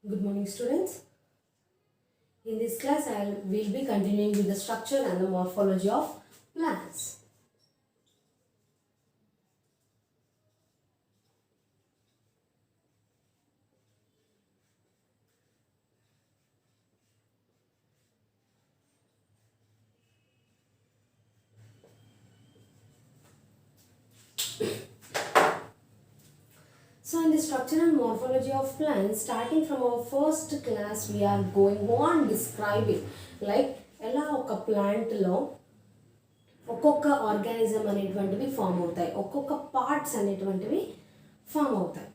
Good morning, students. In this class, I will be continuing with the structure and the morphology of plants. So, in the structure and morphology of plants, starting from our first class, we are going on describing like ఎలా ఒక ప్లాంట్లో ఒక్కొక్క organism అనేటువంటివి form అవుతాయి, ఒక్కొక్క parts అనేటువంటివి form అవుతాయి.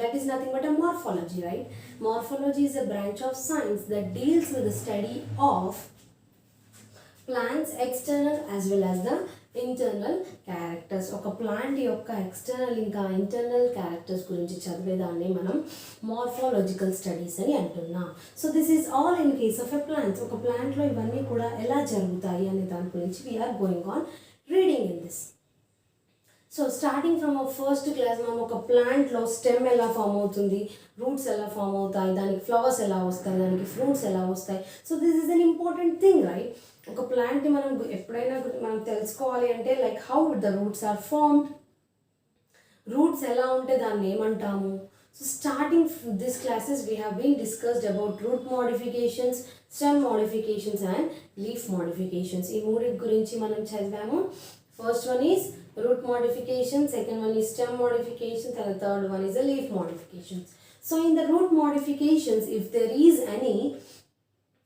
That is nothing but a morphology, right? Morphology is a branch of science that deals with the study of plants external as well as the internal characters. ఒక plant యొక్క external ఇంకా internal characters గురించి చదివేదాన్ని మనం morphological studies అని అంటున్నాం. So this is all in case of a plant. ఒక ప్లాంట్లో ఇవన్నీ కూడా ఎలా జరుగుతాయి అనే దాని గురించి we are going on reading in this. So starting from our first class మనం ఒక ప్లాంట్లో స్టెమ్ ఎలా ఫామ్ అవుతుంది, రూట్స్ ఎలా ఫామ్ అవుతాయి, దానికి ఫ్లవర్స్ ఎలా వస్తాయి, దానికి ఫ్రూట్స్ ఎలా వస్తాయి. So this is an important thing, right? ఒక ప్లాంట్ని మనం ఎప్పుడైనా మనం తెలుసుకోవాలి అంటే like how the roots are formed, roots ఎలా ఉంటే దాన్ని ఏమంటాము. So starting this classes we have been discussed about root modifications, stem modifications and leaf modifications. ఈ మూడింటి గురించి మనం చదివాము. First one is root modification, second one is stem modifications, and the third one is a leaf modifications. So in the root modifications, if there is any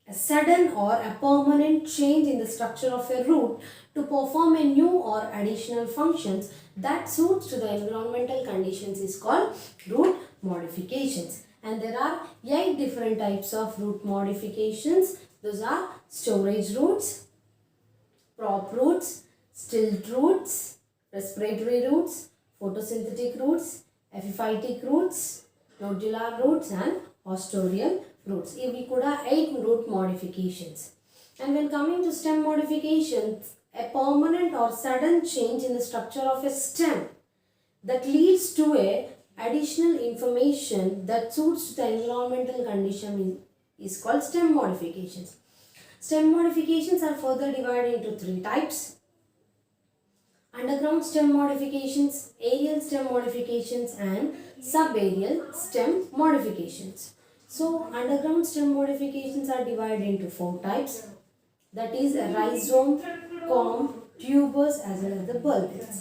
sudden or a permanent change in the structure of a root to perform a new or additional functions that suits to the environmental conditions is called root modifications. And there are 8 different types of root modifications. Those are storage roots, prop roots, stilt roots, respiratory roots, photosynthetic roots, epiphytic roots, nodular roots and ostoreal roots. Ivi kuda 8 root modifications. And when coming to stem modifications, a permanent or sudden change in the structure of a stem that leads to a additional information that suits the environmental condition is called stem modifications. Stem modifications are further divided into 3 types. Underground stem modifications, aerial stem modifications and subaerial stem modifications. So underground stem modifications are divided into 4 types, that is a rhizome, comb, tubers as well as the bulbils.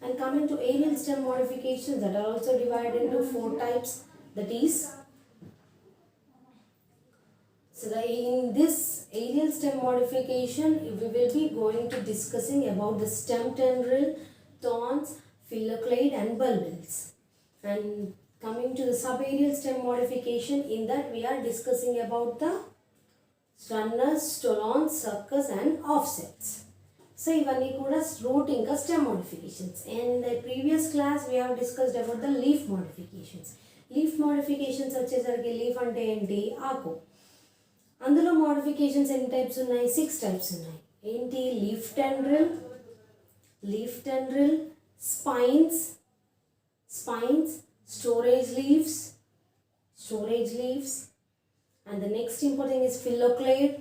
And coming to aerial stem modifications, that are also divided into 4 types, that is in this aerial stem modification, we will be going to discussing about the stem tendril, thorns, phylloclade and bulbils. And coming to the subaerial stem modification, in that we are discussing about the runners, stolons, suckers and offsets. So ivanni kuda root inka stem modifications. And in the previous class we have discussed about the leaf modifications. Leaf modifications vachesariki leaf ante enti aaku. అందులో modifications ఎన్ని types ఉన్నాయి? 6 types ఉన్నాయి. ఏంటి? Leaf tendril, spines, storage leaves, and the next important is phylloclade,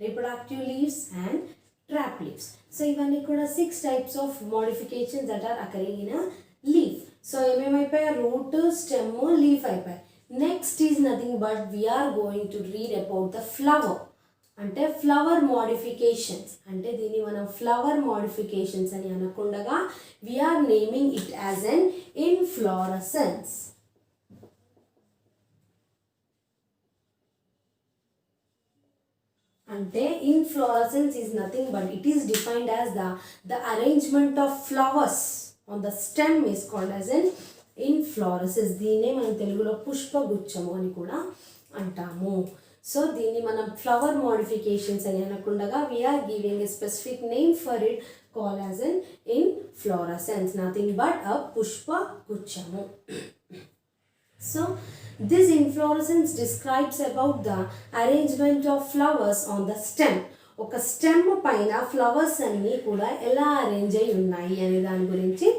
reproductive leaves and trap leaves. So ఇవన్నీ కూడా 6 types of modifications that are occurring in a leaf. So ఏమేమైపోయాయి? Root, stem, leaf అయిపోయాయి. Next is nothing but we are going to read about the flower. అంటే flower modifications. అంటే దీన్ని మనం flower modifications అని అనకుండగా we are naming it as an inflorescence. అంటే inflorescence is nothing but it is defined as the arrangement of flowers on the stem is called as an inflorescence. దీన్నే మనం తెలుగులో పుష్పగుచ్చము అని కూడా అంటాము. సో దీన్ని మనం ఫ్లవర్ మోడిఫికేషన్స్ అని అనకుండగా we are giving a specific name for it call as an inflorescence, nothing but a పుష్పగుచ్చము. So this inflorescence describes about the arrangement of flowers on the stem. ఒక స్టెమ్ పైన ఫ్లవర్స్ అన్నీ కూడా ఎలా అరేంజ్ అయి ఉన్నాయి అనే దాని గురించి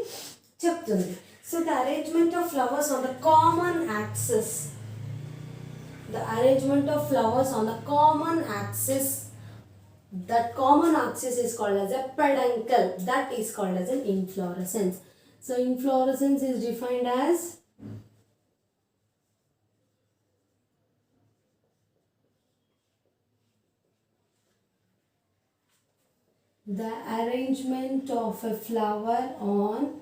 చెప్తుంది. So the arrangement of flowers on the common axis The arrangement of flowers on the common axis, that common axis is called as a peduncle, that is called as an inflorescence. So inflorescence is defined as the arrangement of a flower on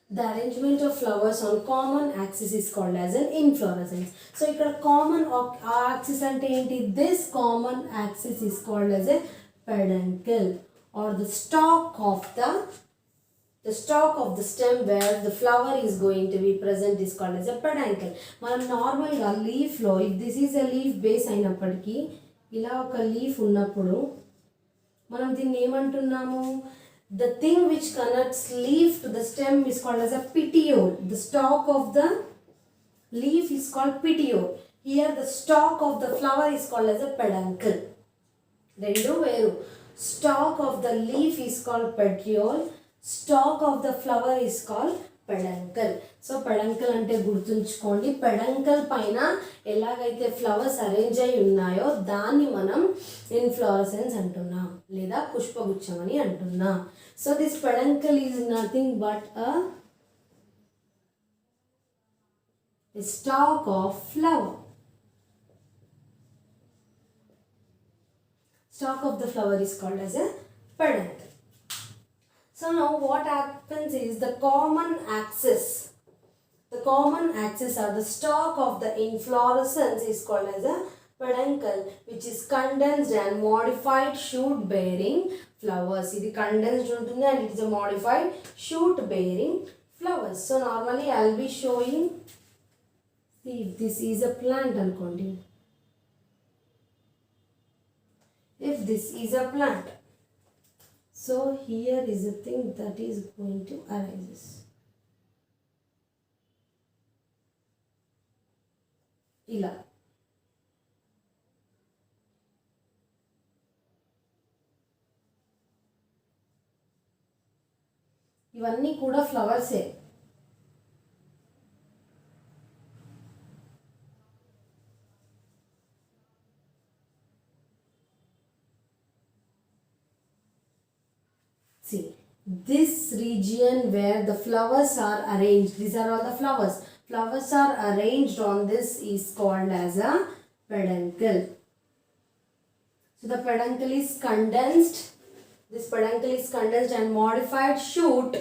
the arrangement of flowers on common axis is called as an inflorescence. So ఇక్కడ common axis అంటే ఏంటి? This common axis is called as a peduncle, or the stalk of the stem where the flower is going to be present is called as a peduncle. మనం నార్మల్గా లీఫ్లో, if this is a leaf base అయినప్పటికీ, ఇలా ఒక leaf ఉన్నప్పుడు మనం దీన్ని ఏమంటున్నాము? The thing which connects leaf to the stem is called as a petiole. The stalk of the leaf is called petiole. Here the stalk of the flower is called as a peduncle. Rendu veru. Stalk of the leaf is called petiole. Stalk of the flower is called peduncle. So peduncle అంటే గుర్తుంచుకోండి, peduncle పైన ఎలాగైతే flowers arrange అయి ఉన్నాయో దాన్ని మనం inflorescence అంటున్నాం లేదా పుష్పగుచ్చం అని అంటున్నాం. So this peduncle is nothing but a stalk of flower. Stalk of the flower is called as a peduncle. So now what happens is the common axis or the stalk of the inflorescence is called as a peduncle, which is condensed and modified shoot bearing flowers. It is condensed untundi and it is a modified shoot bearing flowers. So normally I will be showing, see if this is a plant anukondi. If this is a plant, so here is a thing that is going to arise. ఇలా ఇవన్నీ కూడా ఫ్లవర్సే. See, this region where the flowers are arranged, these are all the flowers. Flowers are arranged on this is called as a peduncle. So the peduncle is condensed. This peduncle is condensed and modified shoot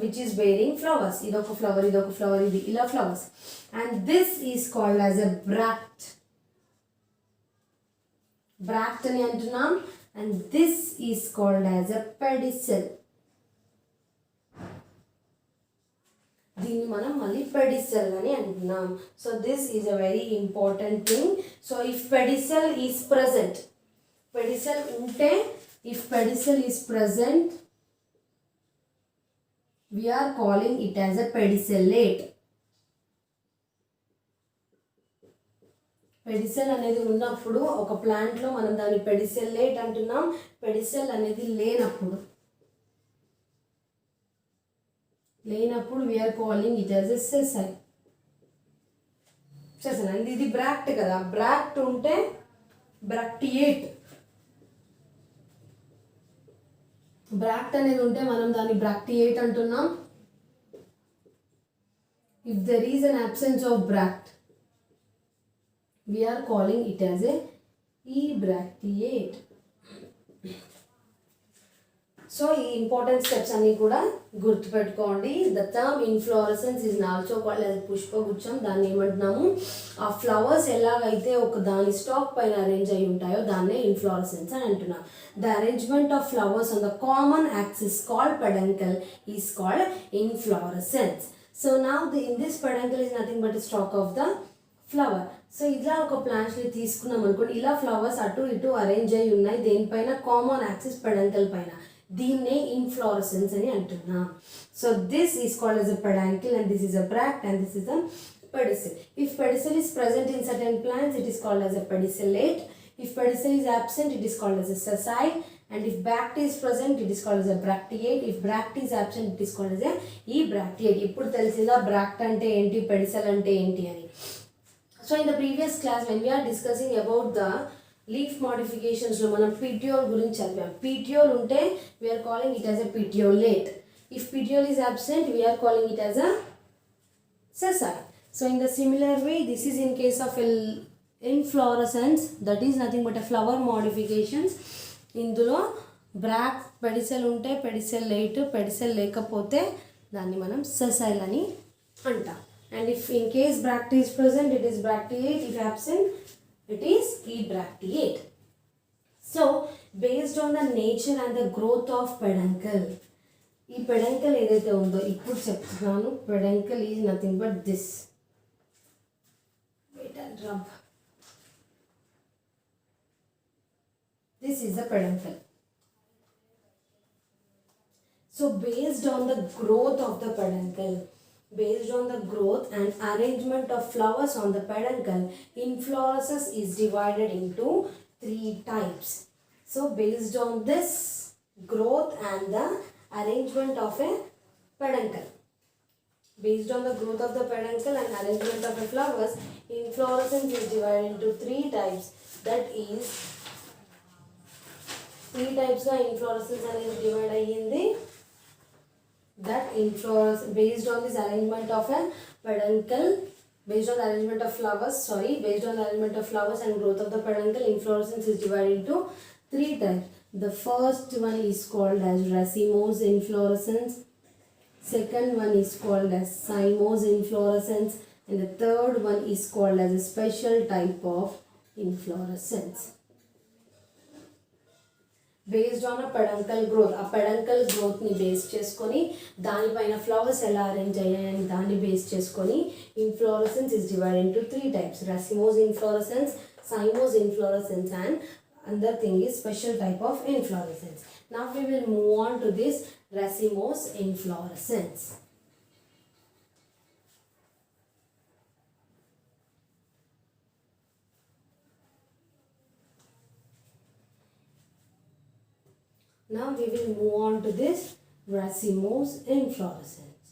which is bearing flowers. Idoka flower, idi ila flowers. And this is called as a bract. Bract ani antunnam. And this is called as a pedicel. దీన్ని మనం మళ్ళీ pedicel అని అంటున్నాం. So this is a very important thing. So if pedicel is present, pedicel ఉంటే, if pedicel is present, we are calling it as a pedicellate. Pedicel అనేది ఉన్నప్పుడు ఒక ప్లాంట్లో మనం దాన్ని పెడిసెల్లేట్ అంటున్నాం. పెడిసెల్ అనేది లేనప్పుడు we are calling it as a sessile. And ఇది బ్రాక్ట్ కదా, బ్రాక్ట్ ఉంటే బ్రాక్టియేట్. బ్రాక్ట్ అనేది ఉంటే మనం దాన్ని బ్రాక్టియేట్ అంటున్నాం. If there is an absence of bract, we are calling it as a ebracteate. So ఈ ఇంపార్టెంట్ స్టెప్స్ అన్నీ కూడా గుర్తుపెట్టుకోండి. The term inflorescence is also called as పుష్పగుచ్చం. దాన్ని ఏమంటున్నాము? ఆ ఫ్లవర్స్ ఎలాగైతే ఒక దాని స్టాక్ పైన అరేంజ్ అయి ఉంటాయో దాన్నే ఇన్ఫ్లోరసెన్స్ అని అంటున్నాం. The arrangement of flowers on the common axis called peduncle is called inflorescence. So now in this peduncle is nothing but stock of the flower. So ఇలా ఒక ప్లాంట్ని తీసుకున్నాం అనుకోండి, ఇలా ఫ్లవర్స్ అటు ఇటు అరేంజ్ అయి ఉన్నాయి దేనిపైన? కామన్ యాక్సిస్ peduncle పైన. దీన్నే ఇన్ఫ్లోరసెన్స్ అని అంటున్నాం. So this is called as a peduncle and this is a bract and this is a pedicel. If pedicel is present in certain plants, it is called as a pedicellate. If pedicel is absent, it is called as a sessile. and if bract is present it is called as a bracteate. If bract is absent it is called as a ebracteate. ఇప్పుడు తెలిసిందా bract అంటే ఏంటి, pedicel అంటే ఏంటి అని. So in the previous class when we are discussing about the leaf modifications లో మనం petiole గురించి చదివాం. Petiole ఉంటే we are calling it as a petiolate. If petiole is absent we are calling it as a sessile. So in the similar way this is in case of inflorescence, that is nothing but a flower modifications. ఇందులో bract pedicel ఉంటే pedicellate, pedicel లేకపోతే దాన్ని మనం sessile అని అంటాం. And if in case bract is present it is bracteate, if absent it is ebracteate. So based on the nature and the growth of peduncle, ఈ peduncle ఏదైతే ఉందో ఇప్పుడు చెప్తున్నాను, peduncle is nothing but this. Wait and rub. This is the peduncle. So based on the growth of the peduncle, based on the growth and arrangement of flowers on the peduncle, inflorescence is divided into 3 types. So based on this growth and the arrangement of a peduncle, based on the growth of the peduncle and arrangement of the flowers, inflorescence is divided into 3 types. That is 3 types of inflorescence అనేది divide అయ్యింది. That inflorescence based on this arrangement of a peduncle, based on the arrangement of flowers, based on the arrangement of flowers and growth of the peduncle, inflorescence is divided into 3 types. The first one is called as racemose inflorescence, second one is called as cymose inflorescence, and the third one is called as a special type of inflorescence. Based on a పెడంకల్ growth, ఆ పెడంకల్ గ్రోత్ని base చేసుకొని దానిపైన flowers ఎలా arrange అయ్యాయని దాన్ని base చేసుకొని inflorescence is divide into 3 types: racemose inflorescence, cymose inflorescence, and another thing is special type of inflorescence. Now we will move on to this racemose inflorescence. Now we will move on to this racemose inflorescence.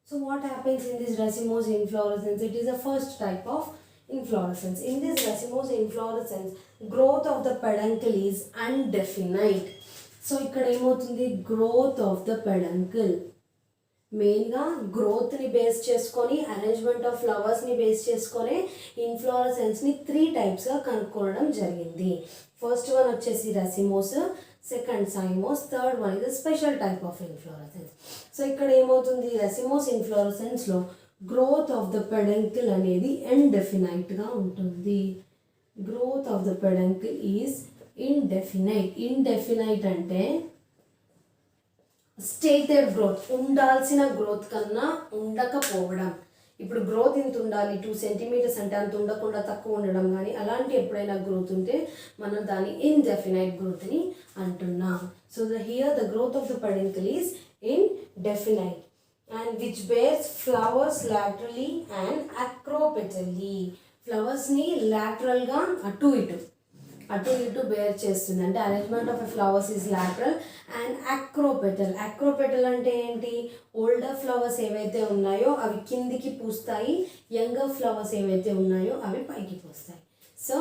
So what happens in this racemose inflorescence? It is the first type of inflorescence. In this racemose inflorescence, growth of the peduncle is undefinite. So ikkada emotundi, growth of the peduncle మెయిన్గా గ్రోత్ని base చేసుకొని, arrangement of ఫ్లవర్స్ని base చేసుకొని ఇన్ఫ్లోరసెన్స్ని 3 టైప్స్గా కనుక్కోవడం జరిగింది. First one వచ్చేసి రసిమోస్, second సైమోస్, third one ఇది special type of inflorescence. So ఇక్కడ ఏమవుతుంది, రసిమోస్ ఇన్ఫ్లోరసెన్స్లో growth of the peduncle అనేది ఇండెఫినైట్గా ఉంటుంది. Growth of the peduncle is indefinite. Indefinite అంటే స్టేటెడ్ గ్రోత్, ఉండాల్సిన గ్రోత్ కన్నా ఉండకపోవడం. ఇప్పుడు గ్రోత్ ఇంత ఉండాలి 2 సెంటీమీటర్స్ అంటే అంత ఉండకుండా తక్కువ ఉండడం, కానీ అలాంటి ఎప్పుడైనా గ్రోత్ ఉంటే మనం దాన్ని ఇండెఫినైట్ గ్రోత్ని అంటున్నాం. So here the growth of the peduncle is indefinite and which bears flowers laterally and acropetally. ఫ్లవర్స్ని లాటరల్గా అటు ఇటు బేర్ చేస్తుంది. అంటే arrangement of flowers is lateral and acropetal. Acropetal అంటే ఏంటి, ఓల్డర్ ఫ్లవర్స్ ఏవైతే ఉన్నాయో అవి కిందికి పూస్తాయి, యంగర్ ఫ్లవర్స్ ఏవైతే ఉన్నాయో అవి పైకి పూస్తాయి. So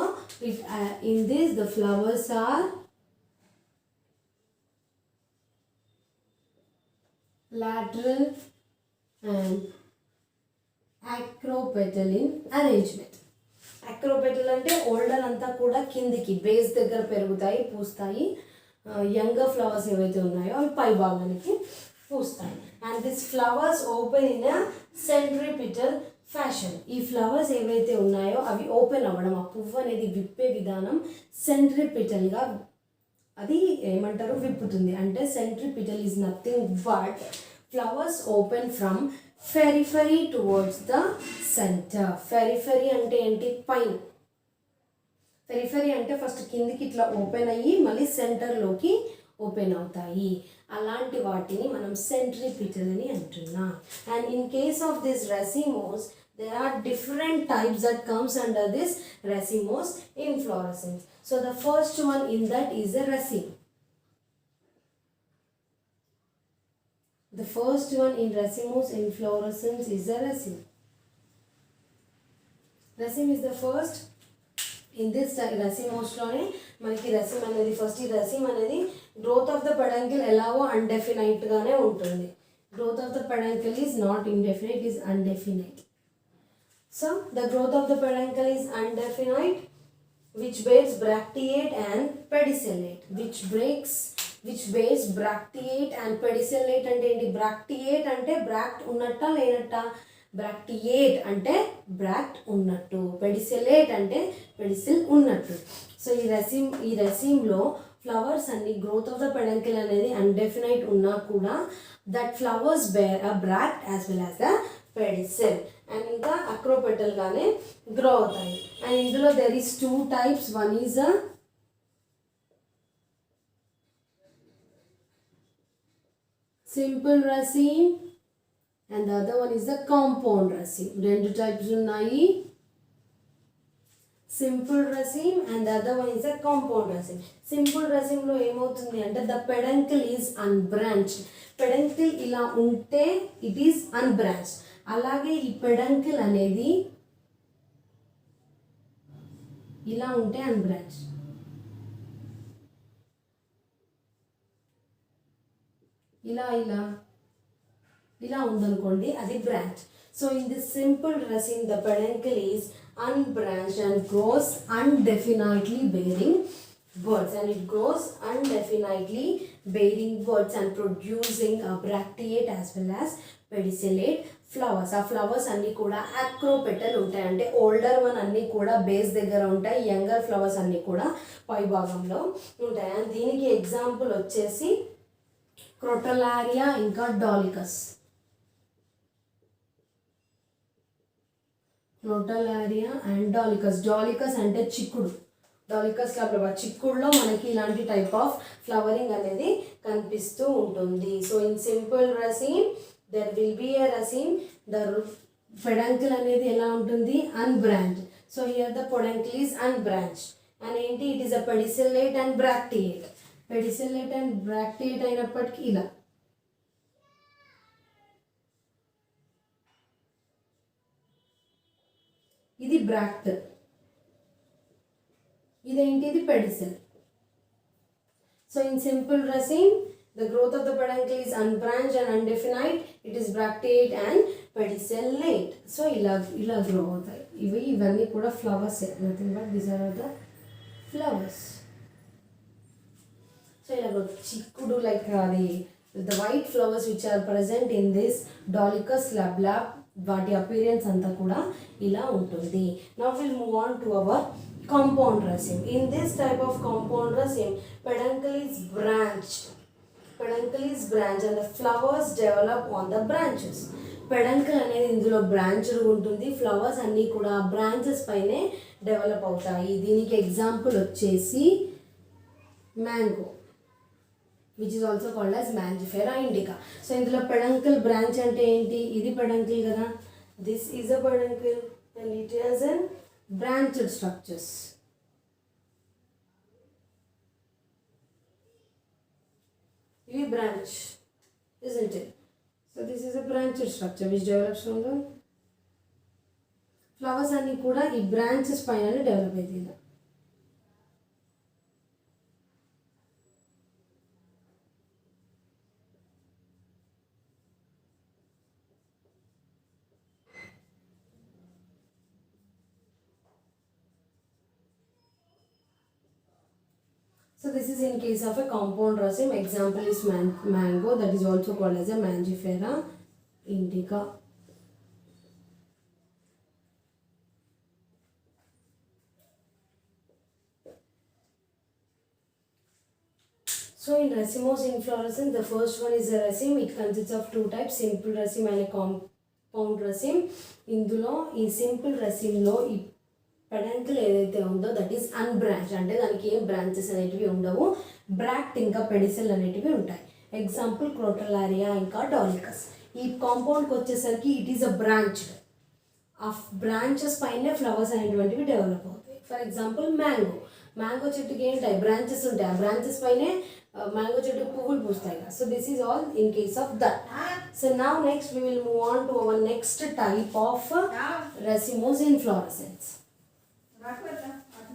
in this the flowers are lateral and acropetal in arrangement. Acropetal అంటే ఓల్డర్ అంతా కూడా కిందికి బేస్ దగ్గర పెరుగుతాయి, పూస్తాయి. యంగర్ ఫ్లవర్స్ ఏవైతే ఉన్నాయో అవి పై భాగానికి పూస్తాయి. And this flowers open in a centripetal fashion. ఈ ఫ్లవర్స్ ఏవైతే ఉన్నాయో అవి ఓపెన్ అవ్వడం, ఆ పువ్వు అనేది విప్పే విధానం సెంట్రిపిటల్గా అది ఏమంటారు విప్పుతుంది. అంటే centripetal is nothing but flowers open from periphery towards the centre. Periphery అంటే ఏంటి, పైన. పెరిఫరీ అంటే ఫస్ట్ కిందికి ఇట్లా ఓపెన్ అయ్యి మళ్ళీ సెంటర్లోకి ఓపెన్ అవుతాయి. అలాంటి వాటిని మనం సెంట్రిపిటల్ అని అంటున్నాం. And in case of this racemose, there are different types that comes under this racemose inflorescence. So the first one in that is a raceme. The first one in racemose inflorescence is a raceme. Raceme is the first. In this racemose-లోనే మనకి రసీమ్ అనేది first. ఈ రసీమ్ అనేది growth of the peduncle ఎలాగో అన్డెఫినైట్గానే ఉంటుంది. Growth of the peduncle is not indefinite, is undefinite. So the growth of the peduncle is undefinite which bears bracteate and pedicellate. which bears bracteate and pedicellate అంటే ఏంటి? Bracteate అంటే bract ఉన్నట్ట లేనట్ట? Bracteate అంటే bract ఉన్నట్టు, పెడిసెలేట్ అంటే pedicel ఉన్నట్టు. So ఈ రసీమ్లో ఫ్లవర్స్ అన్ని గ్రోత్ ఆఫ్ ద పెడంకిల్ అనేది అన్డెఫినైట్ ఉన్నా కూడా that flowers bear a bract as well as the pedicel and ఇంకా అక్రోపెటల్గానే గ్రో అవుతాయి. అండ్ ఇందులో there is 2 types. One is a simple raceme and the other one is the compound raceme. రెండు types ఉన్నాయి, simple raceme and the other one is the compound raceme. Simple రసీమ్లో ఏమవుతుంది అంటే the peduncle is unbranched. Peduncle ఇలా ఉంటే it is unbranched. అలాగే ఈ peduncle అనేది ఇలా ఉంటే unbranched. ఇలా ఉందనుకోండి, అది branch. So in this simple raceme the peduncle is unbranched and grows undefinitely bearing buds, and it grows undefinitely bearing buds and producing a bracteate as well as pedicellate flowers. ఆ flowers అన్నీ కూడా అక్రోపెటల్ ఉంటాయి, అంటే older one అన్నీ కూడా base దగ్గర ఉంటాయి, younger flowers అన్నీ కూడా పై భాగంలో ఉంటాయి. అండ్ దీనికి ఎగ్జాంపుల్ వచ్చేసి క్రోటలారియా ఇంకా డాలికస్. క్రోటలారియా and Dolichos. డాలికస్ అంటే చిక్కుడు, డాలికస్ క్లాబ్రబా చిక్కుడులో మనకి ఇలాంటి టైప్ ఆఫ్ ఫ్లవరింగ్ అనేది కనిపిస్తూ ఉంటుంది. So in simple raceme there will be a raceme, the peduncle అనేది ఎలా ఉంటుంది? Unbranch. So here the peduncle is unbranch and ఏంటి? It is a pedicellate and bracteate. Pedicellate and bracteate అయినప్పటికీ ఇలా ఇది బ్రాక్ట్, ఇదేంటిది? Pedicel. So in simple raceme the growth of the peduncle is unbranched and undefinite, it is bracteate and pedicellate. So ఇలా grow అవుతాయి. ఇవన్నీ కూడా flowers, nothing but these are the flowers. So ఇలా చిక్కుడు లైక్ అది the white flowers which are present in this Dolichos lablab, వాటి appearance అంతా కూడా ఇలా ఉంటుంది. Now will move on to our compound raceme. In this type of compound raceme, peduncle is branched. Peduncle is branched and the flowers develop on the branches. Peduncle అనేది ఇందులో branched ఉంటుంది, flowers అన్నీ కూడా branches పైనే develop అవుతాయి. దీనికి example వచ్చేసి mango, which is also called as Mangifera indica. So ఇందులో పెడంకిల్ బ్రాంచ్ అంటే ఏంటి? ఇది పెడంకిల్ కదా, this is a peduncle and it has an branched structures. We branch, isn't it? So this is a branched structure which develops from the flowers అన్ని కూడా ఈ branches పైన develop అవుతుంది. So this is in case of a compound raceme. Example is mango, that is also called as a Mangifera indica. So in racemose inflorescence, the first one is a raceme. It consists of 2 types, simple raceme and a compound raceme. ఇందులో ఈ simple రసీమ్లో ఈ peduncle ఏదైతే ఉందో that is అన్బ్రాంచ్, అంటే దానికి ఏం branches అనేటివి ఉండవు, బ్రాక్ట్ ఇంకా పెడిసిల్ అనేటివి ఉంటాయి. ఎగ్జాంపుల్ క్రోటలారియా ఇంకా డాలికస్. ఈ కాంపౌండ్కి వచ్చేసరికి ఇట్ ఈస్ అ బ్రాంచ్డ్, ఆ బ్రాంచెస్ పైనే ఫ్లవర్స్ అనేటువంటివి డెవలప్ అవుతాయి. ఫర్ ఎగ్జాంపుల్ మ్యాంగో చెట్టుకి ఏంటాయి బ్రాంచెస్ ఉంటాయి, ఆ బ్రాంచెస్ పైనే మ్యాంగో చెట్టుకు పువ్వులు పూస్తాయి కదా. So this is all in case of that. So now next we will move on to our next type of racemose inflorescence.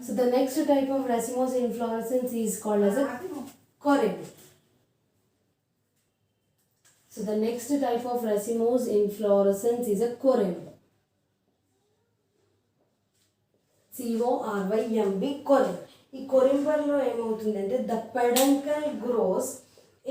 So the next type of racemose inflorescence is called as a corymb. So the next type of racemose inflorescence is a corymb. CORYMB corymb. ఈ కొరింబర్లో ఏమవుతుందంటే the పెడంకల్ gross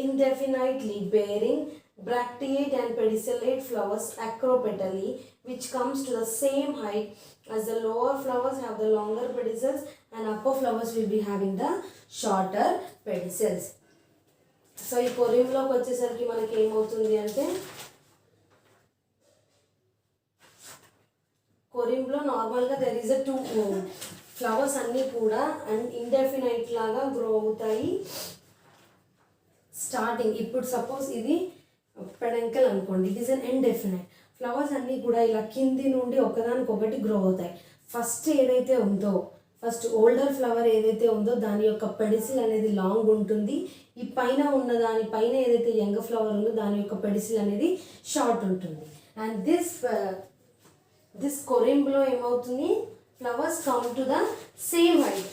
indefinitely bearing bracteate and pedicellate flowers acropetally, which comes to the same height as the lower flowers have the longer pedicels and upper flowers will be having the shorter pedicels. So ఈ కొరింబ్లోకి వచ్చేసరికి మనకి ఏమవుతుంది అంటే కొరింబ్లో నార్మల్గా there is a 2 flowers అన్నీ కూడా and indefinite లాగా grow అవుతాయి. స్టార్టింగ్ ఇప్పుడు సపోజ్ ఇది పెడంకల్ అనుకోండి, it is an indefinite. Flowers అన్నీ కూడా ఇలా కింది నుండి ఒకదానికొకటి గ్రో అవుతాయి. ఫస్ట్ ఏదైతే ఉందో ఫస్ట్ ఓల్డర్ ఫ్లవర్ ఏదైతే ఉందో దాని యొక్క పెడిసిల్ అనేది లాంగ్ ఉంటుంది. ఈ పైన ఉన్న దానిపైన ఏదైతే యంగ్ ఫ్లవర్ ఉందో దాని యొక్క పెడిసిల్ అనేది షార్ట్ ఉంటుంది. అండ్ దిస్ కొరింబ్లో ఏమవుతుంది, flowers come to the same height.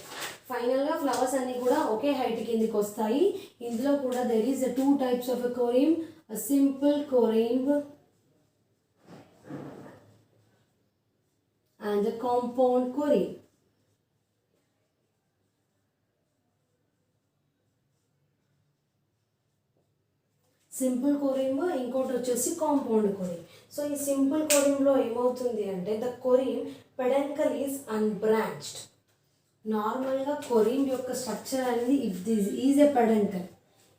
ఫైనల్గా ఫ్లవర్స్ అన్నీ కూడా ఒకే హైట్ కిందికి వస్తాయి. ఇందులో కూడా there is 2 types of a corymb, a simple corymb and a compound corymb. Simple corymb, ఇంకోటి వచ్చేసి కాంపౌండ్ కొరింబ్. సో ఈ సింపుల్ కొరింబ్లో ఏమవుతుంది అంటే the corymb peduncle is unbranched. నార్మల్గా కొరింబ్ యొక్క స్ట్రక్చర్ అనేది if this is a peduncle,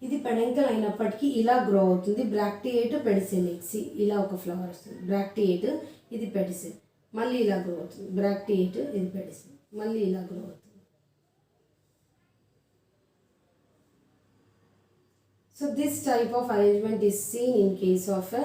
ఇది పెడంకల్ అయినప్పటికీ ఇలా గ్రో అవుతుంది. బ్రాక్టియేట్ పెడిసిలేట్, ఇలా ఒక ఫ్లవర్ వస్తుంది, బ్రాక్టియేట్ ఇది పెడిసిల్, మళ్ళీ ఇలా గ్రో అవుతుంది, బ్రాక్టియేట్ ఇది పెడిసిల్, మళ్ళీ ఇలా గ్రో అవుతుంది. So this type of arrangement is seen in case of a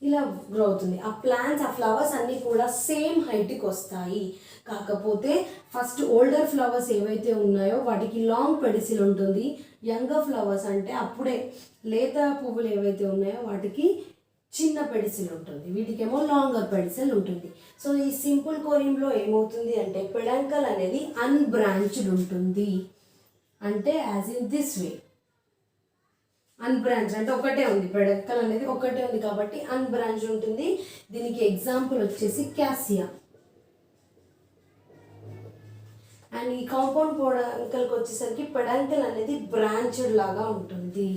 ఇలా గ్రో అవుతుంది. ఆ ప్లాంట్స్ ఆ ఫ్లవర్స్ అన్నీ కూడా సేమ్ హైట్కి వస్తాయి. కాకపోతే ఫస్ట్ ఓల్డర్ ఫ్లవర్స్ ఏవైతే ఉన్నాయో వాటికి లాంగ్ పెడిసిల్ ఉంటుంది. యంగర్ ఫ్లవర్స్ అంటే అప్పుడే లేత పువ్వులు ఏవైతే ఉన్నాయో వాటికి చిన్న పెడిసిల్ ఉంటుంది, వీటికేమో లాంగర్ పెడిసిల్ ఉంటుంది. సో ఈ సింపుల్ కొరింబ్లో ఏమవుతుంది అంటే పెడంకల్ అనేది అన్బ్రాంచ్డ్ ఉంటుంది. అంటే యాజ్ ఇన్ దిస్ వే అన్బ్రాంచ్ అంటే ఒకటే ఉంది, పెడంకల్ అనేది ఒకటే ఉంది కాబట్టి అన్బ్రాంచ్ ఉంటుంది. దీనికి ఎగ్జాంపుల్ వచ్చేసి క్యాసియా. అండ్ ఈ కాంపౌండ్ పెడంకల్కి వచ్చేసరికి పెడంకల్ అనేది బ్రాంచ్డ్ లాగా ఉంటుంది.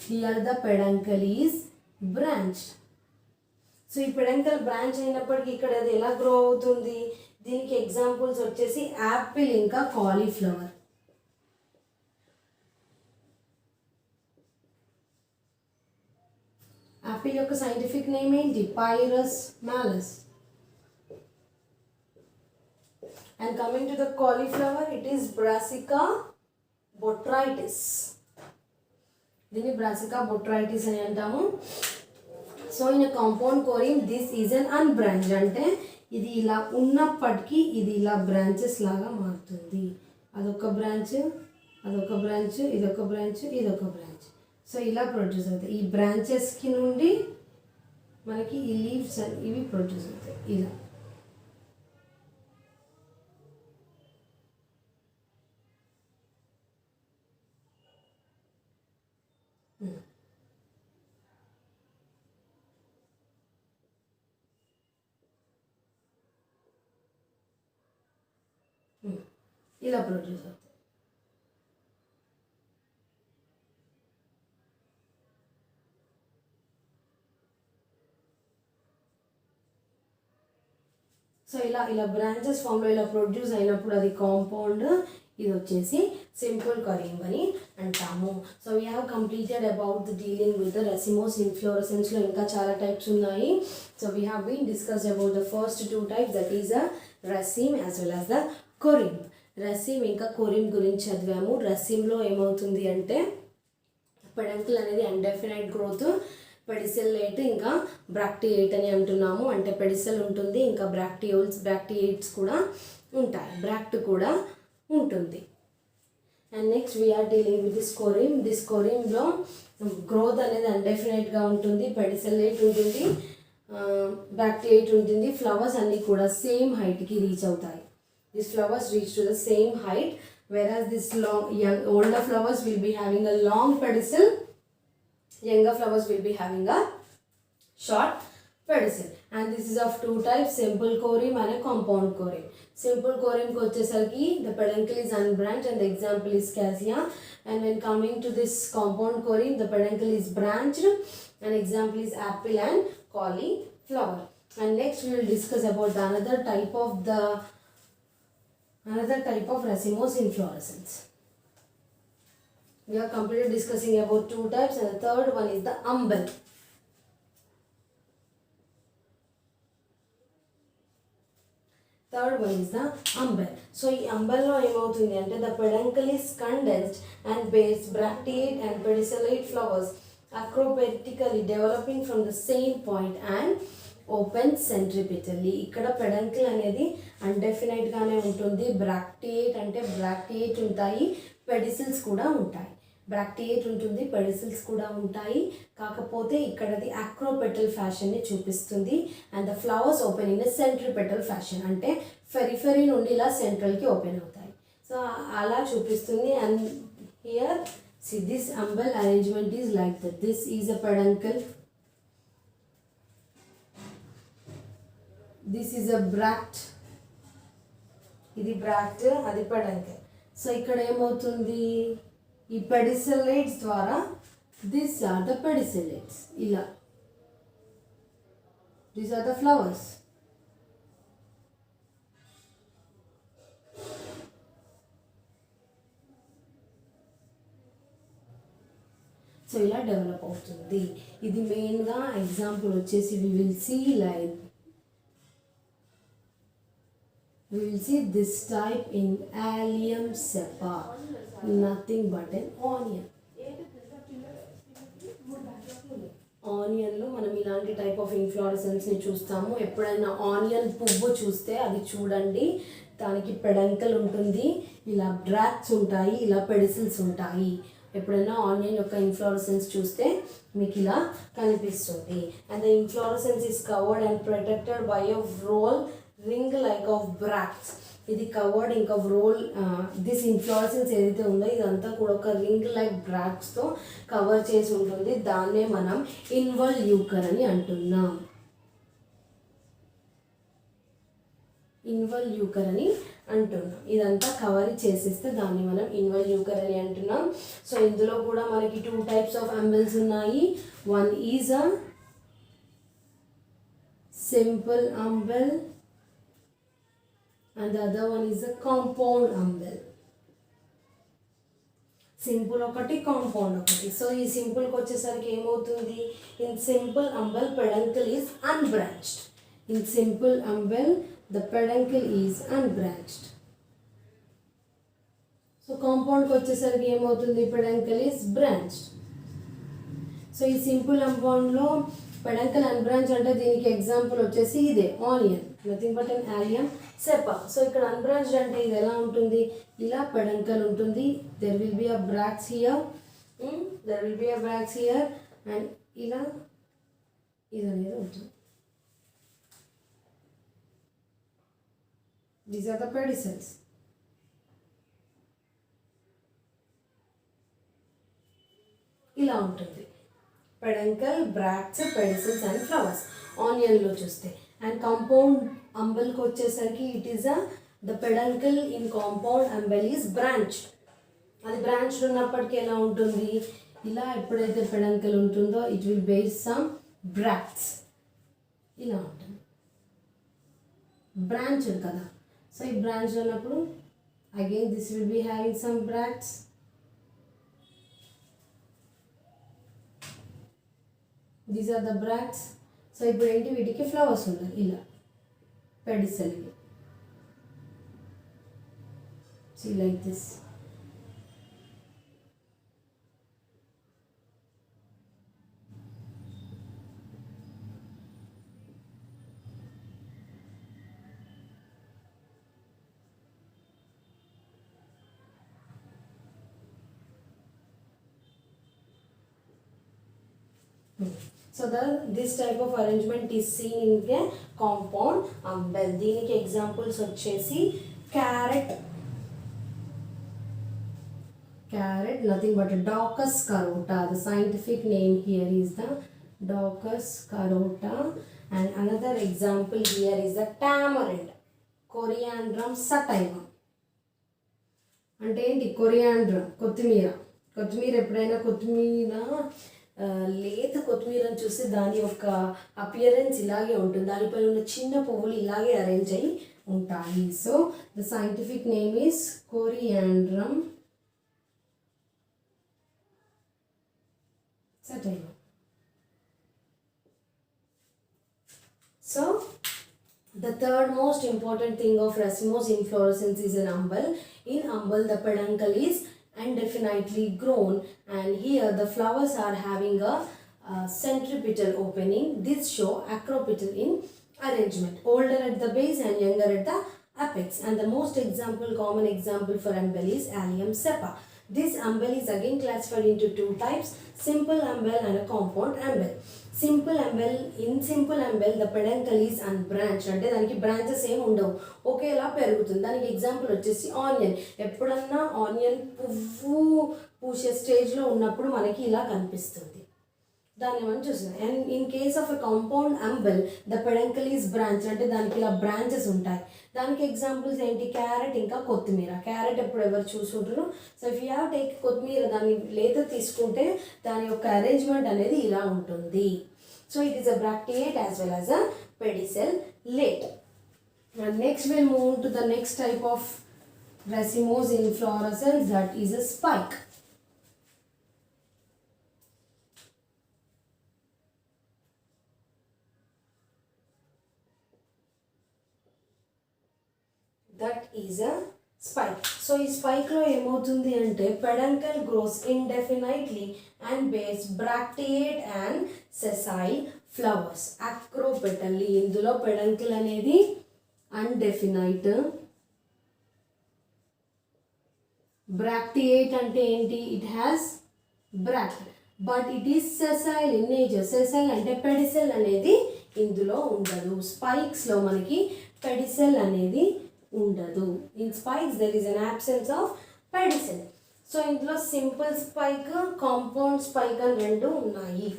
Here the పెడంకల్ is branched. So ఈ పెడంకల్ బ్రాంచ్ అయినప్పటికీ ఇక్కడ అది ఎలా గ్రో అవుతుంది, దీనికి ఎగ్జాంపుల్స్ వచ్చేసి యాపిల్ ఇంకా కాలీఫ్లవర్. యాపిల్ యొక్క సైంటిఫిక్ నేమ్ ఏంటి, Pyrus malus. And coming to the cauliflower, it is Brassica botrytis. దీన్ని బ్రాసికా బొట్రైటిస్ అని అంటాము. So in compound corymb this is an unbranch, అంటే ఇది ఇలా ఉన్నప్పటికీ ఇది ఇలా బ్రాంచెస్ లాగా మారుతుంది. అదొక బ్రాంచ్, అదొక బ్రాంచ్, ఇదొక బ్రాంచ్, ఇదొక బ్రాంచ్. సో ఇలా ప్రొడ్యూస్ అవుతాయి. ఈ బ్రాంచెస్కి నుండి మనకి ఈ లీవ్స్ ఇవి ప్రొడ్యూస్ అవుతాయి ఇలా. ఇలా ప్రొడ్యూస్ అవుతాయి. సో ఇలా బ్రాంచెస్ ఫామ్లో ఇలా ప్రొడ్యూస్ అయినప్పుడు అది కాంపౌండ్, ఇది వచ్చేసి సింపుల్ కొరియం అని అంటాము. So we have completed about the dealing with the racemose ఇన్ఫ్లోరసెన్స్లో ఇంకా చాలా టైప్స్ ఉన్నాయి. So we have been discussed about the first 2 types, that is the raceme as well as the corymb. Raceme ఇంకా corymb గురించి చదివాము. రసీమ్లో ఏమవుతుంది అంటే peduncle అనేది అన్డెఫినైట్ గ్రోత్, పెడిసెల్లేట్ ఇంకా బ్రాక్టియేట్ అని అంటున్నాము. అంటే పెడిసెల్ ఉంటుంది, ఇంకా బ్రాక్టియేట్స్ కూడా ఉంటాయి, బ్రాక్ట్ కూడా ఉంటుంది. And next we are dealing with this కొరియంలో గ్రోత్ అనేది అన్డెఫినైట్గా ఉంటుంది, పెడిసెల్లేట్ ఉంటుంది, బ్రాక్టియేట్ ఉంటుంది. ఫ్లవర్స్ అన్నీ కూడా సేమ్ హైట్కి రీచ్ అవుతాయి. These flowers reach to the same height, whereas this older flowers will be having a long pedicel, younger flowers will be having a short pedicel. And this is of 2 types, simple corium and a compound corium. Simple corium ko vachesariki the peduncle is unbranched and the example is cassia. And when coming to this compound corium, the peduncle is branched and example is apple and cauliflower. And next we will discuss about another type of racemose inflorescence. We are completely discussing about 2 types, and the third one is the umbel. Third one is the umbel. So ఈ umbel లో ఏమవుతుంది అంటే the peduncle is condensed and bears bracteate and pedicellate flowers acrobatically developing from the same point and open centripetally. ఇక్కడ peduncle అనేది అన్డెఫినైట్గానే ఉంటుంది. Bracteate అంటే bracteate ఉంటాయి, పెడిసిల్స్ కూడా ఉంటాయి. బ్రాక్టియేట్ ఉంటుంది, పెడిసిల్స్ కూడా ఉంటాయి. కాకపోతే ఇక్కడది అక్రోపెటల్ ఫ్యాషన్ని చూపిస్తుంది. And the flowers open in centripetal fashion, అంటే ఫెరిఫెరీ నుండి ఇలా సెంట్రల్కి ఓపెన్ అవుతాయి. సో అలా చూపిస్తుంది. And here see this umbel arrangement is like that. This is a peduncle, this is a bract, ఇది బ్రాక్ట్, అది పెడంకిల్. సో ఇక్కడ ఏమవుతుంది, ఈ పెడిసెల్లేట్స్ ద్వారా దిస్ ఆర్ ద పెడిసెల్లేట్స్, ఇలా these are the flowers. So ఇలా డెవలప్ అవుతుంది. ఇది మెయిన్గా ఎగ్జాంపుల్ వచ్చేసి we will see this type in allium cepa, nothing but an onion. ఆనియన్లో మనం ఇలాంటి టైప్ ఆఫ్ ఇన్ఫ్లోరసెన్స్ని చూస్తాము. ఎప్పుడైనా ఆనియన్ పువ్వు చూస్తే అది చూడండి, దానికి పెడంకల్ ఉంటుంది, ఇలా బ్రాక్ట్స్ ఉంటాయి, ఇలా పెడిసిల్స్ ఉంటాయి. ఎప్పుడైనా ఆనియన్ యొక్క ఇన్ఫ్లోరసెన్స్ చూస్తే మీకు ఇలా కనిపిస్తుంది. And the inflorescence is covered and protected by a roll ring like of bracts. ఇది కవర్డ్ ఇంకా రోల్, దిస్ ఇన్ఫ్లోరసెన్స్ ఏదైతే ఉందో ఇదంతా కూడా ఒక రింగ్ లైక్ బ్రాక్ట్స్తో కవర్ చేసి ఉంటుంది. దాన్నే మనం ఇన్వల్యూకర్ అని అంటున్నాం. ఇన్వల్యూకర్ అని అంటున్నాం. ఇదంతా కవర్ చేసేస్తే దాన్ని మనం ఇన్వల్యూకర్ అని అంటున్నాం. సో ఇందులో కూడా మనకి 2 టైప్స్ ఆఫ్ అంబెల్స్ ఉన్నాయి. One is a simple umbel and the other one is a compound umbel. Simple ఒకటి, కాంపౌండ్ ఒకటి. సో ఈ సింపుల్కి వచ్చేసరికి ఏమవుతుంది, in simple umbel peduncle is unbranched. In simple umbel the peduncle is unbranched. So కాంపౌండ్కి వచ్చేసరికి ఏమవుతుంది, పెడంకిల్ ఈజ్ బ్రాంచ్డ్. సో ఈ సింపుల్ అంబౌండ్లో పెడంకిల్ అన్బ్రాంచ్ అంటే దీనికి ఎగ్జాంపుల్ వచ్చేసి ఇదే onion, nothing but an Allium cepa. So ఇక్కడ అన్బ్రాంచ్డ్ అంటే ఇది ఎలా ఉంటుంది, ఇలా పెడంకల్ ఉంటుంది, there will be a bracts here, and ఇలా ఇది అనేది ఉంటుంది. These are the pedicels. ఇలా ఉంటుంది peduncle, bracts, pedicels and flowers ఆనియన్లో చూస్తే. అండ్ కాంపౌండ్ అంబెల్కి వచ్చేసరికి it is the peduncle in compound umbel is branched. అది బ్రాంచ్డ్ ఉన్నప్పటికీ ఎలా ఉంటుంది, ఇలా ఎప్పుడైతే పెడంకల్ ఉంటుందో it will base some bracts, ఇలా ఉంటుంది. బ్రాంచ్డ్ కదా, సో ఈ బ్రాంచ్ ఉన్నప్పుడు Again this will be having some bracts. These are the bracts. So ఇప్పుడు ఏంటి వీటికి ఫ్లవర్స్ ఉన్నాయి ఇలా పెడిసెల్కి. See like this. So this type of arrangement is seen in a compound umbel. దీనికి examples వచ్చేసి carrot, nothing but a Daucus carota. The scientific name here is the Daucus carota. And another example here is the tamarind, Coriandrum sativa. అంటే ఏంటి కొరియాండ్రం, కొత్తిమీర ఎప్పుడైనా కొత్తిమీర లేత కొత్తిమీరని చూస్తే దాని యొక్క అపియరెన్స్ ఇలాగే ఉంటుంది, దానిపైన ఉన్న చిన్న పువ్వులు ఇలాగే అరేంజ్ అయ్యి ఉంటాయి. So the scientific name is Coriandrum sativa. So the third most important thing of racemose inflorescence is an umbel. In umbel the peduncle is indefinitely grown, and here the flowers are having a centripetal opening. This show acropetal in arrangement, older at the base and younger at the apex. And the most common example for umbel is Allium cepa. This umbel is again classified into two types, simple umbel and a compound umbel. Simple umbel, in simple umbel the పెడంకల్ is unbranched, అంటే దానికి branches ఏమి ఉండవు, ఒకేలా పెరుగుతుంది. దానికి example వచ్చేసి onion. ఎప్పుడన్నా onion పువ్వు పూసే స్టేజ్లో ఉన్నప్పుడు మనకి ఇలా కనిపిస్తుంది, దాన్ని మనం చూస్తున్నాం. And in case of a compound umbel the పెడంకల్ is branch, అంటే దానికి ఇలా బ్రాంచెస్ ఉంటాయి. దానికి ఎగ్జాంపుల్స్ ఏంటి, క్యారెట్ ఇంకా కొత్తిమీర. క్యారెట్ ఎప్పుడు ఎవరు చూసుకుంటారు. So if you have take కొత్తిమీర దాన్ని లేత తీసుకుంటే దాని యొక్క అరేంజ్మెంట్ అనేది ఇలా ఉంటుంది. So it is a bracteate as well as a pedicellate. And next we'll move to the next type of racemose inflorescence, that is a spike. That is a spike. So ఈ spike లో ఏమవుతుంది అంటే peduncle grows indefinitely and bears bracteate and sessile flowers acropetally. ఇందులో peduncle అనేది undefinite, bracteate అంటే ఏంటి, it has bract, but it is sessile in nature. sessile అంటే pedicel అనేది ఇందులో ఉండదు. స్పైక్స్ లో మనకి pedicel అనేది ఉండదు. In spikes there is an absence of pedicel. So ఇందులో సింపుల్ స్పైక్, కాంపౌండ్ స్పైక్ అని రెండు ఉన్నాయి.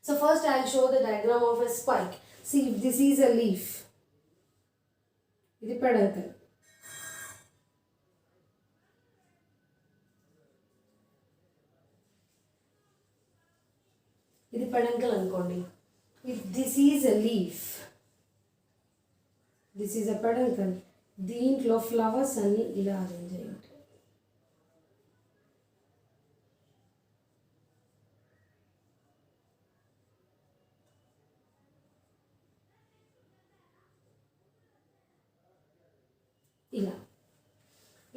So first I will show the diagram of a spike. See if this is a leaf, ఇది peduncle, ఇది peduncle అనుకోండి. If this is a leaf, this is a peduncle, దీంట్లో flowers అన్నీ ఇలా arrange అయ్యి ఉంటాయి.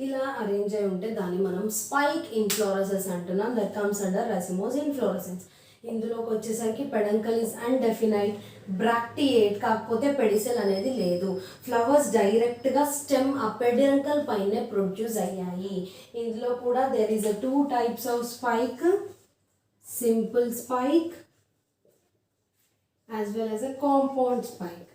ఇలా అరేంజ్ అయి ఉంటే దాన్ని మనం స్పైక్ ఇన్ఫ్లోరసెన్స్ అంటున్నాం. That comes under racemose inflorescence. ఇందులోకి వచ్చేసరికి పెడంకల్ ఇస్ అన్డెఫినైట్, బ్రాక్టియేట్, కాకపోతే పెడిసెల్ అనేది లేదు. ఫ్లవర్స్ డైరెక్ట్గా స్టెమ్ ఆ పెడంకల్ పైనే ప్రొడ్యూస్ అయ్యాయి. ఇందులో కూడా there is a 2 types of spike, simple spike as well as a compound spike.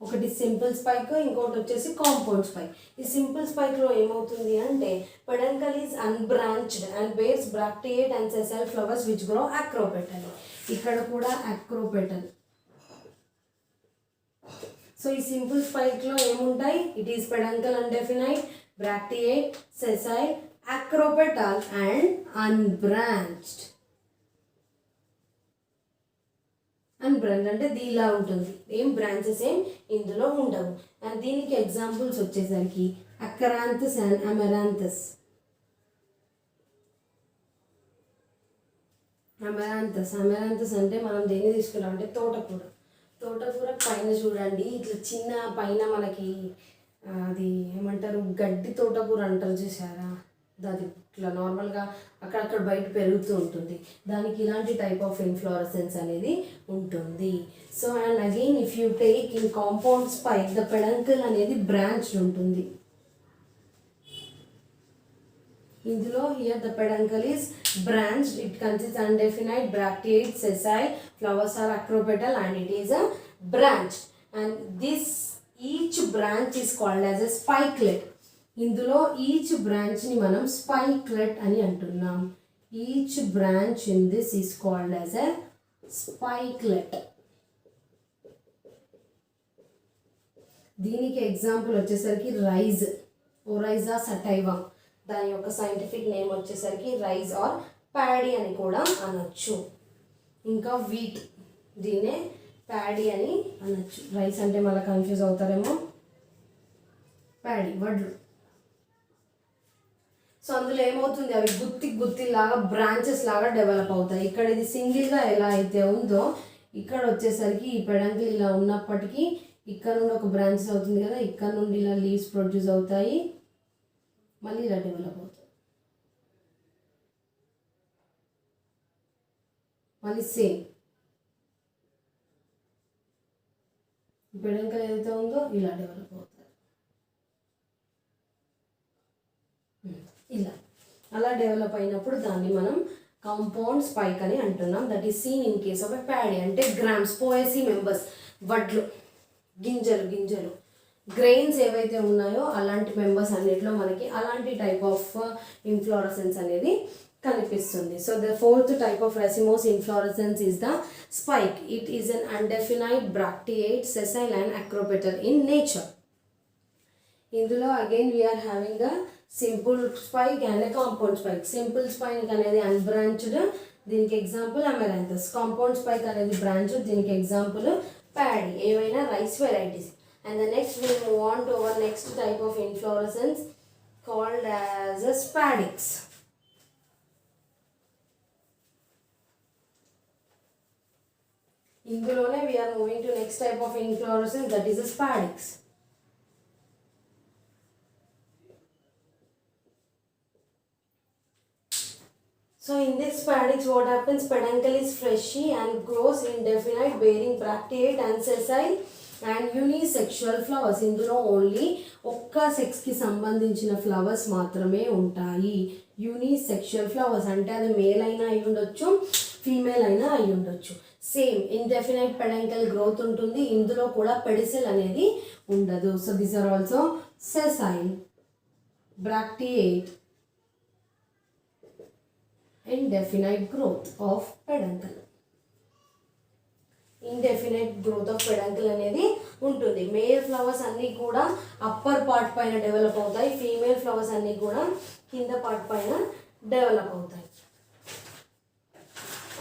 ఒకటి సింపుల్ స్పైక్, ఇంకోటి వచ్చేసి కాంపౌండ్ స్పైక్. ఈ సింపుల్ స్పైక్లో ఏమవుతుంది అంటే peduncle is unbranched and bears bracteate and sessile flowers which grow acropetal. ఇక్కడ కూడా acropetal. So ఈ సింపుల్ స్పైక్లో ఏముంటాయి, it is peduncle undefinite, bracteate, sessile, acropetal and unbranched. And branch అంటే దీనిలా ఉంటుంది, ఏం బ్రాంచెస్ ఏం ఇందులో ఉండవు. అండ్ దీనికి ఎగ్జాంపుల్స్ వచ్చేసరికి అకరాంథస్ అండ్ అమెరాంథస్. అమెరాంథస్ అంటే మనం దేన్ని తీసుకున్నాం అంటే తోటకూర. తోటకూర పైన చూడండి ఇట్లా చిన్న పైన మనకి అది ఏమంటారు గడ్డి తోటకూర అంటారు చూసారా, అది ఇట్లా నార్మల్గా అక్కడక్కడ బయట పెరుగుతూ ఉంటుంది, దానికి ఇలాంటి టైప్ ఆఫ్ ఇన్ఫ్లోరసెన్స్ అనేది ఉంటుంది. So and again if you take in compound spike the పెడంకల్ అనేది బ్రాంచ్డ్ ఉంటుంది. ఇందులో here the పెడంకల్ is branched. It consists undefinite bracteate sessile flowers are acropetal and it is a branch, and this each branch is called as a spikelet. ఇందులో each బ్రాంచ్ని మనం spikelet అని అంటున్నాం. Each branch in this is called as a spikelet. దీనికి example వచ్చేసరికి rice, Oryza sativa, దాని యొక్క scientific name వచ్చేసరికి రైజ్ ఆర్ ప్యాడీ అని కూడా అనొచ్చు. ఇంకా వీట్, దీనే ప్యాడీ అని అనొచ్చు. రైస్ అంటే మళ్ళీ కన్ఫ్యూజ్ అవుతారేమో, ప్యాడీ వడ్లు. సో అందులో ఏమవుతుంది, అవి గుత్తిలాగా బ్రాంచెస్ లాగా డెవలప్ అవుతాయి. ఇక్కడ ఇది సింగిల్గా ఎలా అయితే ఉందో ఇక్కడ వచ్చేసరికి ఈ పెడంకిల్ ఇలా ఉన్నప్పటికీ ఇక్కడ నుండి ఒక బ్రాంచెస్ అవుతుంది కదా, ఇక్కడ నుండి ఇలా లీవ్స్ ప్రొడ్యూస్ అవుతాయి, మళ్ళీ ఇలా డెవలప్ అవుతాయి, మళ్ళీ సేమ్ పెడంకల్ ఏదైతే ఉందో ఇలా డెవలప్ అవుతాయి. ఇలా అలా డెవలప్ అయినప్పుడు దాన్ని మనం కాంపౌండ్ స్పైక్ అని అంటున్నాం. That is seen in case of a paddy అంటే గ్రామ్స్, పోయసీ మెంబర్స్, వడ్లు, గింజలు గ్రెయిన్స్ ఏవైతే ఉన్నాయో అలాంటి మెంబర్స్ అన్నిటిలో మనకి అలాంటి టైప్ ఆఫ్ ఇన్ఫ్లోరసెన్స్ అనేది కనిపిస్తుంది. So the fourth type of racemose inflorescence is the spike. It is an undefinite bracteate sessile and acropetal in nature. ఇందులో again we are having a simple spike and a compound spike. Simple spike అనేది unbranched, దీనికి example amaranthus. Compound spike అనేది branched, దీనికి example paddy, ఏవైనా rice varieties. And the next we move on to our next type of inflorescence called as a spadix. ఇందులోనే we are moving to next type of inflorescence, that is a spadix. So in this spadix what happens, peduncle is fleshy and grows indefinite bearing bracteate and sessile and unisexual flowers. ఇందులో only ఒక్క సెక్స్కి సంబంధించిన flowers మాత్రమే ఉంటాయి. Unisexual flowers అంటే అది male అయినా అయి ఉండొచ్చు, ఫీమేల్ అయినా అయి ఉండొచ్చు. సేమ్ ఇండెఫినైట్ పెడంకల్ గ్రోత్ ఉంటుంది, ఇందులో కూడా పెడిసిల్ అనేది ఉండదు. So these are also sessile, bracteate, indefinite growth of peduncle. Indefinite growth of peduncle అనేది ఉంటుంది. మేల్ ఫ్లవర్స్ అన్నీ కూడా అప్పర్ పార్ట్ పైన డెవలప్ అవుతాయి, ఫీమేల్ ఫ్లవర్స్ అన్నీ కూడా కింద పార్ట్ పైన డెవలప్ అవుతాయి.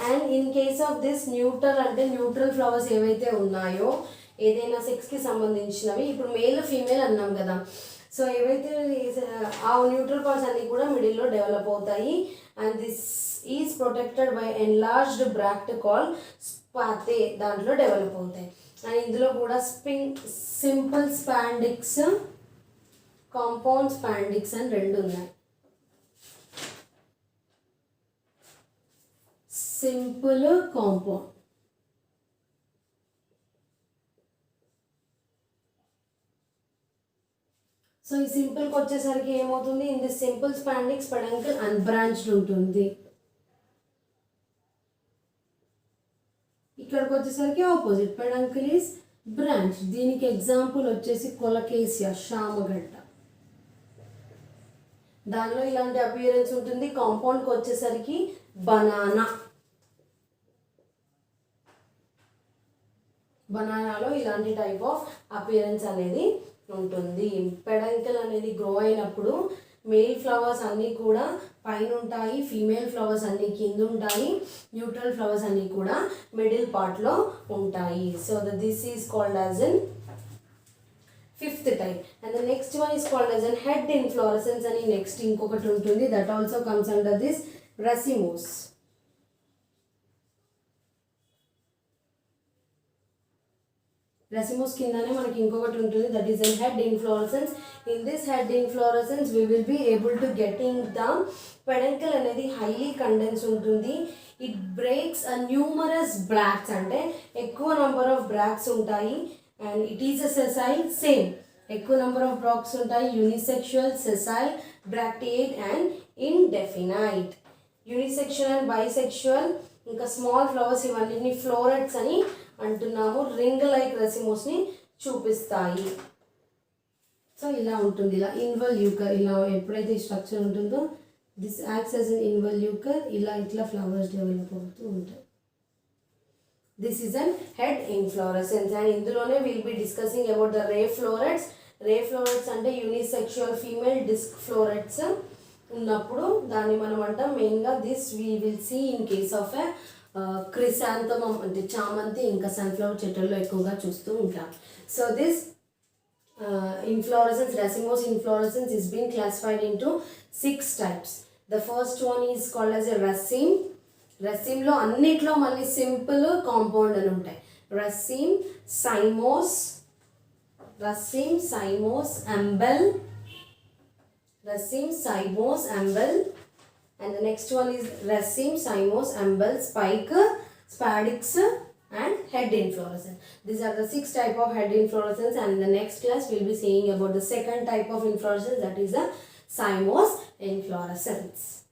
And in case of this neutral అంటే న్యూట్రల్ ఫ్లవర్స్ ఏవైతే ఉన్నాయో ఏదైనా సెక్స్కి సంబంధించినవి, ఇప్పుడు మేల్ ఫీమేల్ అన్నాం కదా, సో ఏవైతే ఆ న్యూట్రల్ పార్ట్స్ అన్నీ కూడా మిడిల్లో డెవలప్ అవుతాయి. And this is protected by enlarged bract call spathe, దాంట్లో డెవలప్ అవుతాయి. అండ్ ఇందులో కూడా సింపుల్ స్పాండిక్స్, కాంపౌండ్ స్పాండిక్స్ అని రెండు ఉన్నాయి. Simple, compound. సో ఈ సింపుల్కి వచ్చేసరికి ఏమవుతుంది, in the simple spadix peduncle unbranched ఉంటుంది. ఇక్కడికి వచ్చేసరికి ఆపోజిట్, పెడంకల్ ఈస్ బ్రాంచ్. దీనికి ఎగ్జాంపుల్ వచ్చేసి కొలకేసియా, శామగడ్డ, దానిలో ఇలాంటి అపియరెన్స్ ఉంటుంది. కాంపౌండ్కి వచ్చేసరికి బనానా, బనానాలో ఇలాంటి టైప్ ఆఫ్ అపియరెన్స్ అనేది ఉంటుంది. పెడంకల్ అనేది గ్రో అయినప్పుడు మేల్ ఫ్లవర్స్ అన్నీ కూడా పైన ఉంటాయి, ఫీమేల్ ఫ్లవర్స్ అన్ని కింద ఉంటాయి, న్యూట్రల్ ఫ్లవర్స్ అన్ని కూడా మిడిల్ పార్ట్లో ఉంటాయి. So this is called as in fifth type. And the next one is called as an head inflorescence అని నెక్స్ట్ ఇంకొకటి ఉంటుంది. That also comes under this racemose. Racemose కిందనే మనకి ఇంకొకటి ఉంటుంది, that is an head inflorescence. In this head inflorescence we will be able to getting the peduncle అనేది highly condense ఉంటుంది. It breaks a numerous bracts, అంటే ఎక్కువ number of bracts ఉంటాయి. And it is a sessile, same ఎక్కువ number of bracts ఉంటాయి. Unisexual, sessile, bracteate and indefinite. Unisexual and bisexual, ఇంకా small flowers, ఇవన్నీ florets అని అంటున్నాము. రింగ్ లైక్ రెసిమోస్ని చూపిస్తాయి. సో ఇలా ఉంటుంది, ఇలా ఇన్వల్యూకర్, ఇలా ఎప్పుడైతే స్ట్రక్చర్ ఉంటుందో this acts as an involucre, ఇలా ఇట్లా ఫ్లవర్స్ డెవలప్ అవుతూ ఉంటాయి. This is an head inflorescence. And ఇందులోనే will be discussing about the ray florets. Ray florets అంటే యూనిసెక్షువల్ ఫీమేల్ డిస్క్ ఫ్లోరెట్స్ ఉన్నప్పుడు దాన్ని మనం అంటాం మెయిన్గా. This we will see in case of a chrysanthemum, అంటే చామంతి ఇంకా సన్ఫ్లవర్ చెట్లలో ఎక్కువగా చూస్తూ ఉంటాం. So this inflorescence, racemose inflorescence is being classified into 6 types. The first one is called as a raceme. Raceme లో అన్నిట్లో మళ్ళీ సింపుల్ కాంపౌండ్ అని ఉంటాయి. raceme, cymose, raceme, cymose, umbel, raceme, cymose, umbel, and the next one is raceme, cymose, umbel, spike, spadix and head inflorescence. These are the 6 type of head inflorescence, and in the next class we will be saying about the second type of inflorescence, that is the cymose inflorescence.